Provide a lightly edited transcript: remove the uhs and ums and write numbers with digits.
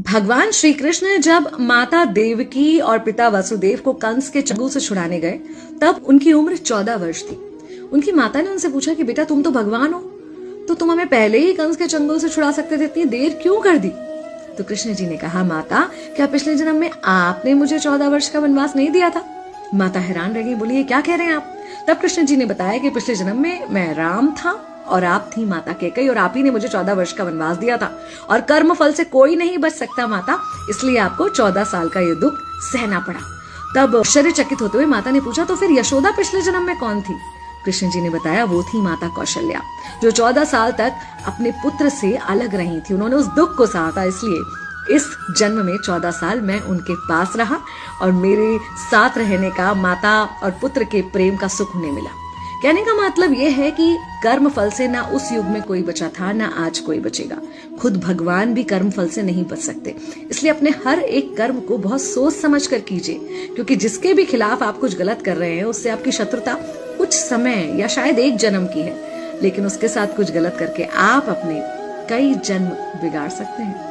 भगवान श्री कृष्ण जब माता देवकी और पिता वसुदेव को कंस के चंगुल से छुड़ाने गए तब उनकी उम्र 14 वर्ष थी। उनकी माता ने उनसे पूछा कि बेटा तुम तो भगवान हो, तो तुम हमें पहले ही कंस के चंगुल से छुड़ा सकते थे, इतनी देर क्यों कर दी? तो कृष्ण जी ने कहा, माता क्या पिछले जन्म में आपने मुझे 14 वर्ष का वनवास नहीं दिया था? माता हैरान रह गई, बोली ये क्या कह रहे हैं आप? तब कृष्ण जी ने बताया कि पिछले जन्म में मैं राम था और आप थी माता कैकेयी और आप ही ने मुझे 14 वर्ष का वनवास दिया था और कर्म फल से कोई नहीं बच सकता माता, इसलिए आपको 14 साल का ये दुख सहना पड़ा। तब आश्चर्यचकित होते हुए माता ने पूछा, तो फिर यशोदा पिछले जन्म में कौन थी? कृष्ण जी ने बताया, वो थी माता कौशल्या, जो 14 साल तक अपने पुत्र से अलग रही थी। उन्होंने उस दुख को सहा था, इसलिए इस जन्म में 14 साल मैं उनके पास रहा और मेरे साथ रहने का, माता और पुत्र के प्रेम का सुख उन्हें मिला। कहने का मतलब यह है कि कर्म फल से ना उस युग में कोई बचा था, ना आज कोई बचेगा। खुद भगवान भी कर्म फल से नहीं बच सकते, इसलिए अपने हर एक कर्म को बहुत सोच समझ कर कीजिए, क्योंकि जिसके भी खिलाफ आप कुछ गलत कर रहे हैं उससे आपकी शत्रुता कुछ समय या शायद एक जन्म की है, लेकिन उसके साथ कुछ गलत करके आप अपने कई जन्म बिगाड़ सकते हैं।